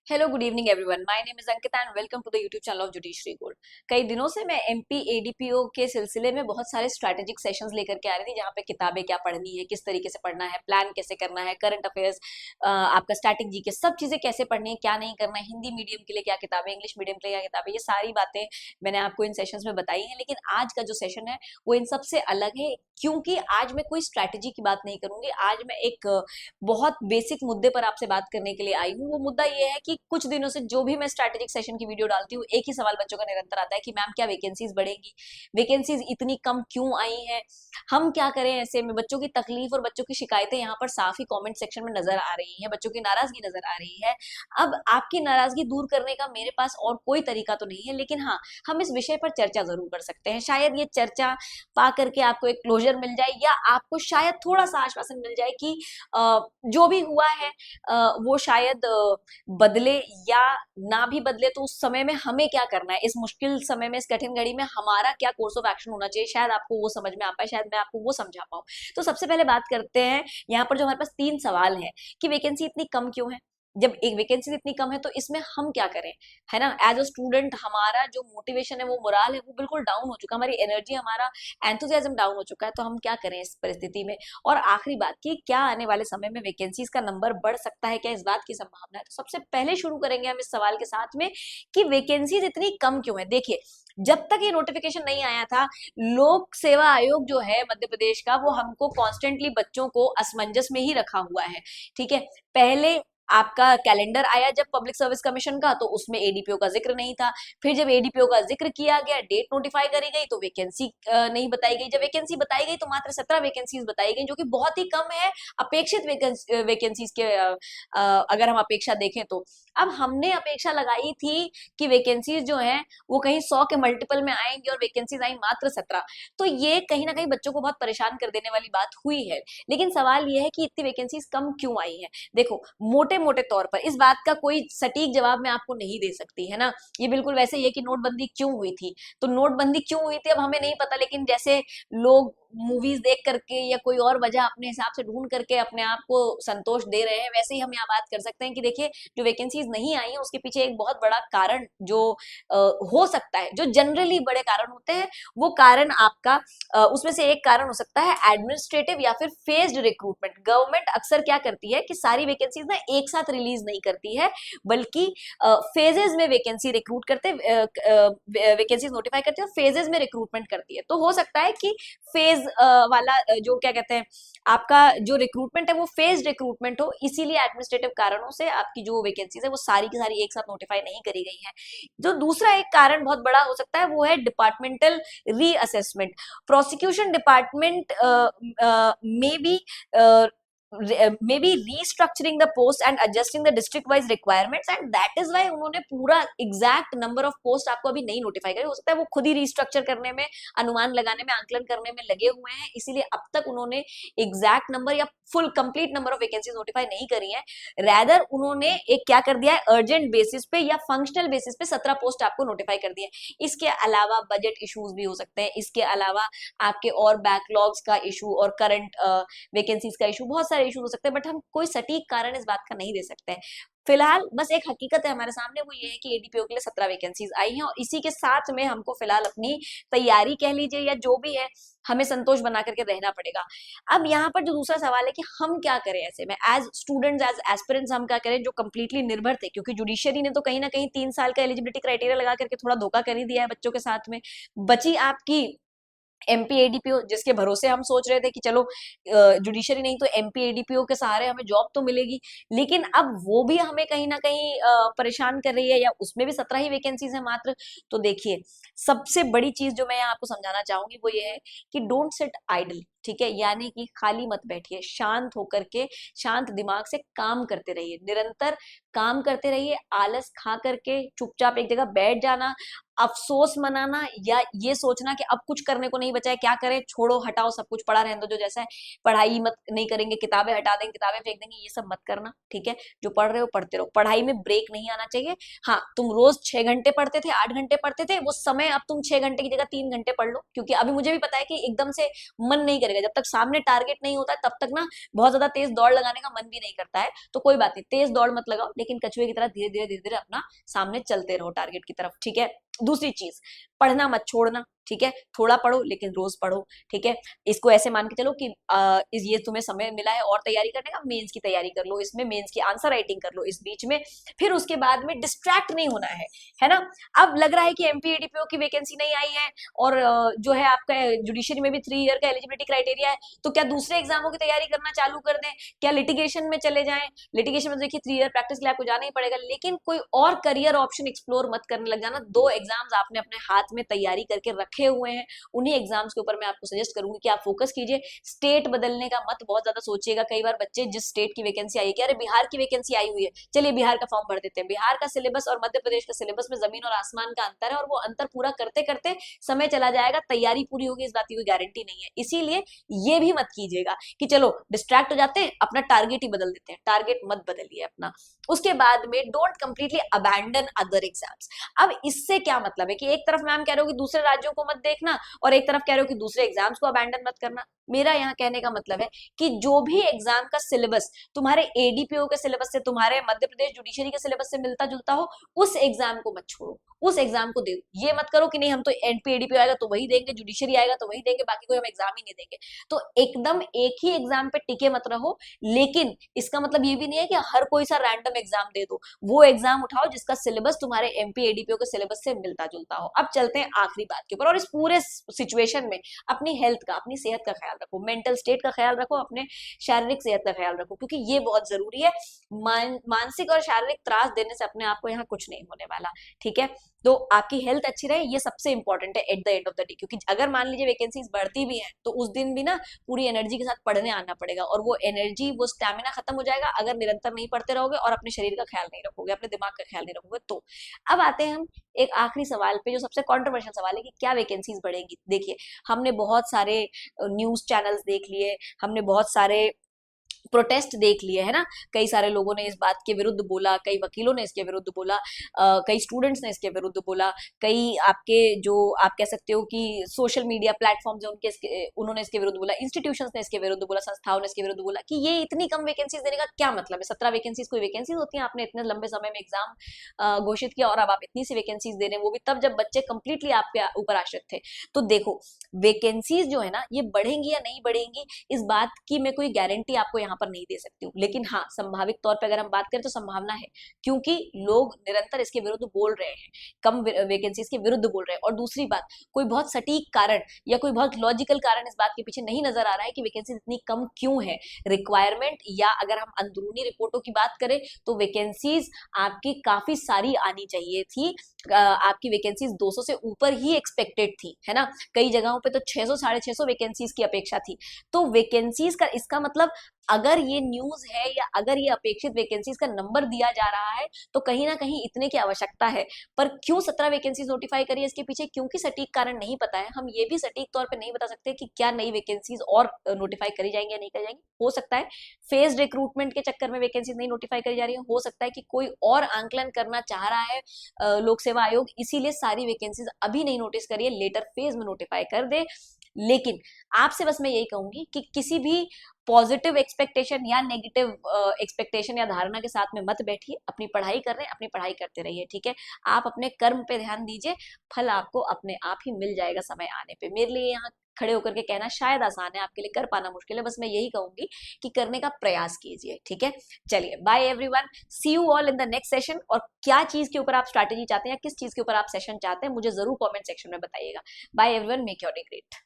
Hello good evening everyone, my name is Ankita and welcome to the YouTube channel of judiciary gold. कई दिनों से मैं MP ADPO के सिलसिले में बहुत सारे स्ट्रैटेजिक सेशंस लेकर के आ रही थी, जहाँ पे किताबें क्या पढ़नी है, किस तरीके से पढ़ना है, प्लान कैसे करना है, करंट अफेयर्स, आपका स्टैटिक जीके, सब चीजें कैसे पढ़नी है, क्या नहीं करना है, हिंदी मीडियम के लिए क्या किताबें, इंग्लिश मीडियम के लिए क्या किताबें, ये सारी बातें मैंने आपको इन सेशंस में बताई हैं। लेकिन आज का जो सेशन है वो इन सबसे अलग है, क्योंकि आज मैं कोई स्ट्रैटेजी की बात नहीं करूंगी। आज मैं एक बहुत बेसिक मुद्दे पर आपसे बात करने के लिए आई हूँ। वो मुद्दा ये है कि कुछ दिनों से जो भी मैं स्ट्रैटेजिक सेशन की वीडियो डालती हूँ, एक ही सवाल बच्चों का निरंतर आता है कि मैम क्या वैकेंसीज बढ़ेगी, वैकेंसीज इतनी कम क्यों आई हैं, हम क्या करें ऐसे में। बच्चों की तकलीफ और बच्चों की शिकायतें यहाँ पर साफ ही कमेंट सेक्शन में नजर आ रही है, बच्चों की नाराजगी नजर आ रही है। अब आपकी नाराजगी दूर करने का मेरे पास और कोई तरीका तो नहीं है, लेकिन हाँ, हम इस विषय पर चर्चा जरूर कर सकते हैं। शायद ये चर्चा पा करके आपको एक क्लोजर मिल जाए, या आपको शायद थोड़ा सा आश्वासन मिल जाए कि जो भी हुआ है वो शायद बदले, या ना भी बदले तो उस समय में हमें क्या करना है, इस मुश्किल समय में, इस कठिन घड़ी में हमारा क्या कोर्स ऑफ एक्शन होना चाहिए। शायद आपको वो समझ में आ पाए, शायद मैं आपको वो समझा पाऊं। तो सबसे पहले बात करते हैं यहाँ पर जो हमारे पास तीन सवाल है कि वैकेंसी इतनी कम क्यों है। जब एक वैकेंसी इतनी कम है तो इसमें हम क्या करें, है ना। एज अ स्टूडेंट हमारा जो मोटिवेशन है, वो मोराल है, वो बिल्कुल डाउन हो चुका है, हमारी एनर्जी, हमारा एंथुजियाज्म डाउन हो चुका है। तो हम क्या करें इस परिस्थिति में। और आखिरी बात की, क्या आने वाले समय में वैकेंसीज का नंबर बढ़ सकता है, क्या इस बात की संभावना है। तो सबसे पहले शुरू करेंगे हम इस सवाल के साथ में कि वैकेंसीज इतनी कम क्यों है। देखिए, जब तक ये नोटिफिकेशन नहीं आया था, लोक सेवा आयोग जो है मध्य प्रदेश का, वो हमको कॉन्स्टेंटली बच्चों को असमंजस में ही रखा हुआ है। ठीक है, पहले आपका कैलेंडर आया जब पब्लिक सर्विस कमीशन का, तो उसमें एडीपीओ का जिक्र नहीं था। फिर जब एडीपीओ का जिक्र किया गया, डेट नोटिफाई करी गई, तो वैकेंसी नहीं बताई गई। जब वैकेंसी बताई गई तो मात्र 17 वैकेंसीज बताई गई, जो कि बहुत ही कम है अपेक्षित वैकेंसीज के अगर हम अपेक्षा देखें तो। अब हमने अपेक्षा लगाई थी कि वैकेंसीज जो है वो कहीं 100 के मल्टीपल में आएंगी, और वैकेंसीज आई मात्र 17। तो ये कहीं ना कहीं बच्चों को बहुत परेशान कर देने वाली बात हुई है। लेकिन सवाल ये है कि इतनी वैकेंसीज कम क्यों आई है। देखो, मोटे मोटे तौर पर इस बात का कोई सटीक जवाब मैं आपको नहीं दे सकती, है ना। ये बिल्कुल वैसे ही है कि नोटबंदी क्यों हुई थी, तो नोटबंदी क्यों हुई थी अब हमें नहीं पता। लेकिन जैसे लोग मूवीज देख करके या कोई और वजह अपने हिसाब से ढूंढ करके अपने आप को संतोष दे रहे हैं, वैसे ही हम यहाँ बात कर सकते हैं कि देखिए, जो वैकेंसीज नहीं आई है उसके पीछे एक बहुत बड़ा कारण जो हो सकता है, जो जनरली बड़े कारण होते हैं, वो कारण आपका उसमें से एक कारण हो सकता है एडमिनिस्ट्रेटिव या फिर फेज्ड रिक्रूटमेंट। गवर्नमेंट अक्सर क्या करती है कि सारी वैकेंसीज ना एक साथ रिलीज नहीं करती है, बल्कि फेजेस में वैकेंसी रिक्रूट करते, वैकेंसीज नोटिफाई करती है और फेजेस में रिक्रूटमेंट करती है। तो हो सकता है कि फेज वाला जो क्या कहते हैं, आपका जो रिक्रूटमेंट है वो फेज रिक्रूटमेंट हो, इसीलिए एडमिनिस्ट्रेटिव कारणों से आपकी जो वैकेंसीज है वो सारी की सारी एक साथ नोटिफाई नहीं करी गई है। जो दूसरा एक कारण बहुत बड़ा हो सकता है वो है डिपार्टमेंटल रीअसेसमेंट। प्रोसिक्यूशन डिपार्टमेंट में भी maybe restructuring the post and adjusting the district wise requirements, and that is why उन्होंने पूरा एग्जैक्ट नंबर ऑफ पोस्ट आपको अभी नहीं नोटिफाई करी। हो सकता है वो खुद ही रिस्ट्रक्चर करने में, अनुमान लगाने में, आंकलन करने में लगे हुए हैं, इसीलिए अब तक उन्होंने एग्जैक्ट नंबर या full complete number of vacancies notify नहीं करी है। रैदर उन्होंने एक क्या कर दिया है, अर्जेंट बेसिस पे या फंक्शनल बेसिस पे 17 पोस्ट आपको नोटिफाई कर दिए। इसके अलावा बजट इश्यूज भी हो सकते हैं, इसके अलावा आपके और बैकलॉग्स का इशू और करंट वैकेंसीज का इशू, बहुत सारे इशू हो सकते हैं, बट हम कोई सटीक कारण इस बात का नहीं दे सकते हैं। फिलहाल बस एक हकीकत है हमारे सामने, वो ये है कि एडीपीओ के लिए 17 वैकेंसीज आई हैं, और इसी के साथ में हमको फिलहाल अपनी तैयारी कह लीजिए या जो भी है, हमें संतोष बना करके रहना पड़ेगा। अब यहाँ पर जो दूसरा सवाल है कि हम क्या करें ऐसे में, एज स्टूडेंट्स, एज एस्पिरेंट्स, हम क्या करें जो कंप्लीटली निर्भर थे, क्योंकि जुडिशियरी ने तो कहीं ना कहीं 3 साल का एलिजिबिलिटी क्राइटेरिया लगा करके थोड़ा धोखा कर ही दिया है बच्चों के साथ में। बची आपकी एमपी एडीपीओ, जिसके भरोसे हम सोच रहे थे कि चलो जुडिशरी नहीं तो एमपी एडीपीओ के सहारे हमें जॉब तो मिलेगी, लेकिन अब वो भी हमें कहीं ना कहीं परेशान कर रही है, या उसमें भी 17 ही वैकेंसीज है मात्र। तो देखिए, सबसे बड़ी चीज जो मैं आपको समझाना चाहूंगी वो ये है कि डोंट सिट आइडल। ठीक है, यानी कि खाली मत बैठिए, शांत होकर के, शांत दिमाग से काम करते रहिए, निरंतर काम करते रहिए। आलस खा करके चुपचाप एक जगह बैठ जाना, अफसोस मनाना, या ये सोचना कि अब कुछ करने को नहीं बचा है, क्या करें, छोड़ो, हटाओ, सब कुछ पड़ा रहने दो जो जैसा है, पढ़ाई मत नहीं करेंगे, किताबें हटा देंगे, किताबें फेंक देंगे, ये सब मत करना। ठीक है, जो पढ़ रहे हो पढ़ते रहो, पढ़ाई में ब्रेक नहीं आना चाहिए। हाँ, तुम रोज 6 घंटे पढ़ते थे, 8 घंटे पढ़ते थे, वो समय अब तुम 6 घंटे की जगह 3 घंटे पढ़ लो, क्योंकि अभी मुझे भी पता है कि एकदम से मन नहीं करेगा। चलेगा। जब तक सामने टारगेट नहीं होता है तब तक ना बहुत ज्यादा तेज दौड़ लगाने का मन भी नहीं करता है। तो कोई बात नहीं, तेज दौड़ मत लगाओ, लेकिन कछुए की तरह धीरे धीरे धीरे धीरे अपना सामने चलते रहो टारगेट की तरफ, ठीक है। दूसरी चीज, पढ़ना मत छोड़ना, ठीक है। थोड़ा पढ़ो लेकिन रोज पढ़ो, ठीक है। इसको ऐसे मान के चलो कि ये तुम्हें समय मिला है और तैयारी करने का, मेंस की तैयारी कर लो, इसमें मेंस की आंसर राइटिंग कर लो इस बीच में। फिर उसके बाद में डिस्ट्रैक्ट नहीं होना है ना। अब लग रहा है कि एमपीएडीपीओ की वैकेंसी नहीं आई है और जो है आपका जुडिशरी में भी 3 ईयर का एलिजिबिलिटी क्राइटेरिया है, तो क्या दूसरे एग्जामों की तैयारी करना चालू कर दें, क्या लिटिगेशन में चले जाएं। लिटिगेशन में देखिए 3 ईयर प्रैक्टिस के लिए आपको जाना ही पड़ेगा, लेकिन कोई और करियर ऑप्शन एक्सप्लोर मत करने लग जाना। 2 एग्जाम्स आपने अपने हाथ में तैयारी करके रखे हुए हैं, उन्हीं एग्जाम्स के ऊपर मैं आपको सजेस्ट करूंगी कि आप फोकस कीजिए। स्टेट बदलने का मत बहुत ज्यादा सोचिएगा। कई बार बच्चे जिस स्टेट की वैकेंसी आई है, अरे बिहार की वैकेंसी आई हुई है, चलिए बिहार का फॉर्म भर देते हैं। बिहार का सिलेबस और मध्य प्रदेश का सिलेबस में जमीन और आसमान का अंतर है, और वो अंतर पूरा करते करते समय चला जाएगा, तैयारी पूरी होगी इस बात की कोई गारंटी नहीं है। इसीलिए ये भी मत कीजिएगा कि चलो डिस्ट्रैक्ट हो जाते हैं, अपना टारगेट ही बदल देते हैं। टारगेट मत बदलिए अपना। उसके बाद में don't completely abandon other exams. अब इससे क्या मतलब है कि एक तरफ मैम कह रहे हो कि दूसरे राज्यों को मत देखना और एक तरफ कह रहे हो कि दूसरे एग्जाम्स को अबैंडन मत करना। मेरा यहाँ कहने का मतलब है कि जो भी एग्जाम का सिलेबस तुम्हारे एडीपीओ के सिलेबस से, तुम्हारे मध्य प्रदेश जुडिशरी के सिलेबस से मिलता जुलता हो, उस एग्जाम को मत छोड़ो, उस एग्जाम को दे। ये मत करो कि नहीं हम तो एनपीएडीपीओ आएगा तो वही देंगे, जुडिशरी आएगा तो वही देंगे, बाकी कोई हम एग्जाम ही नहीं देंगे। तो एकदम एक ही एग्जाम पे टिके मत रहो, लेकिन इसका मतलब ये भी नहीं है कि हर कोई सा रैंडम एग्जाम दे दो। वो एग्जाम उठाओ जिसका सिलेबस तुम्हारे एमपीएडीपीओ के सिलेबस से मिलता जुलता हो। अब चलते हैं आखिरी बात के ऊपर, और इस पूरे सिचुएशन में अपनी हेल्थ का, अपनी सेहत का ख्याल रखो, मेंटल स्टेट का ख्याल रखो, अपने शारीरिक सेहत का ख्याल रखो, क्योंकि ये बहुत जरूरी है। मानसिक और शारीरिक त्रास देने से अपने आप को यहाँ कुछ नहीं होने वाला, ठीक है। तो आपकी हेल्थ अच्छी रहे, ये सबसे इंपॉर्टेंट है at the end of the day. क्योंकि अगर मान लीजिए वैकेंसीज बढ़ती भी हैं तो उस दिन भी ना पूरी एनर्जी के साथ पढ़ने आना पड़ेगा, और वो एनर्जी, वो स्टैमिना खत्म हो जाएगा अगर निरंतर नहीं पढ़ते रहोगे और अपने शरीर का ख्याल नहीं रखोगे, अपने दिमाग का ख्याल नहीं रखोगे। तो अब आते हैं हम एक आखिरी सवाल पे, जो सबसे कॉन्ट्रोवर्शियल सवाल है कि क्या वैकेंसीज बढ़ेंगी। देखिए, हमने बहुत सारे न्यूज चैनल्स देख लिए, हमने बहुत सारे प्रोटेस्ट देख लिए है ना। कई सारे लोगों ने इस बात के विरुद्ध बोला, कई वकीलों ने इसके विरुद्ध बोला, कई स्टूडेंट्स ने इसके विरुद्ध बोला, कई आपके जो आप कह सकते हो कि सोशल मीडिया प्लेटफॉर्म्स हैं उन्होंने इसके विरुद्ध बोला, इंस्टीट्यूशंस ने इसके विरुद्ध बोला, संस्थाओं ने इसके विरुद्ध बोला कि ये इतनी कम वैकेंसीज देने का क्या मतलब है। 17 वैकेंसीज कोई वैकेंसीज होती है? आपने इतने लंबे समय में एग्जाम घोषित किया और अब आप इतनी सी वैकेंसीज दे रहे हैं, वो भी तब जब बच्चे कंप्लीटली आपके ऊपर आश्रित थे। तो देखो, वैकेंसीज जो है ना ये बढ़ेंगी या नहीं बढ़ेंगी, इस बात की मैं कोई गारंटी आपको यहाँ पर नहीं दे सकती हूँ, लेकिन हाँ संभावित तौर पे अगर हम बात करें तो संभावना है, क्योंकि लोग निरंतर इसके विरुद्ध बोल रहे हैं, कम वैकेंसीज के विरुद्ध बोल रहे हैं। और दूसरी बात, कोई बहुत सटीक कारण या कोई बहुत लॉजिकल कारण इस बात के पीछे नहीं नजर आ रहा है कि वैकेंसीज इतनी कम क्यों है। रिक्वायरमेंट, या अगर हम अंदरूनी रिपोर्टों की बात करें तो वैकेंसीज आपकी काफी सारी आनी चाहिए थी। आपकी वैकेंसीज 200 से ऊपर ही एक्सपेक्टेड थी, है ना। कई जगहों पे तो 600 650 वैकेंसीज की अपेक्षा थी। तो वैकेंसीज का इसका मतलब, अगर ये न्यूज है या अगर ये अपेक्षित वैकेंसीज का नंबर दिया जा रहा है तो कहीं ना कहीं इतने की आवश्यकता है। पर क्यों 17 वैकेंसीज नोटिफाई करी है, इसके पीछे क्योंकि सटीक कारण नहीं पता है। हम ये भी सटीक तौर पे नहीं बता सकते कि क्या नई वैकेंसीज और नोटिफाई करी जाएंगी या नहीं करी जाएंगी। हो सकता है फेज रिक्रूटमेंट के चक्कर में वैकेंसीज नहीं नोटिफाई करी जा रही है, हो सकता है कि कोई और आंकलन करना चाह रहा है लोक सेवा आयोग, इसीलिए सारी वैकेंसीज अभी नहीं नोटिस करिए, लेटर फेज में नोटिफाई कर दे। लेकिन आपसे बस मैं यही कहूंगी कि किसी भी पॉजिटिव एक्सपेक्टेशन या नेगेटिव एक्सपेक्टेशन या धारणा के साथ में मत बैठिए। अपनी पढ़ाई कर रहे हैं, अपनी पढ़ाई करते रहिए, ठीक है। आप अपने कर्म पे ध्यान दीजिए, फल आपको अपने आप ही मिल जाएगा समय आने पे। मेरे लिए यहाँ खड़े होकर के कहना शायद आसान है, आपके लिए कर पाना मुश्किल है। बस मैं यही कहूंगी कि करने का प्रयास कीजिए, ठीक है। चलिए, bye everyone, see you all in the next session. और क्या चीज के ऊपर आप स्ट्रैटेजी चाहते हैं या किस चीज के ऊपर आप सेशन चाहते हैं, मुझे जरूर कॉमेंट सेक्शन में बताइएगा। Bye everyone, make your day great.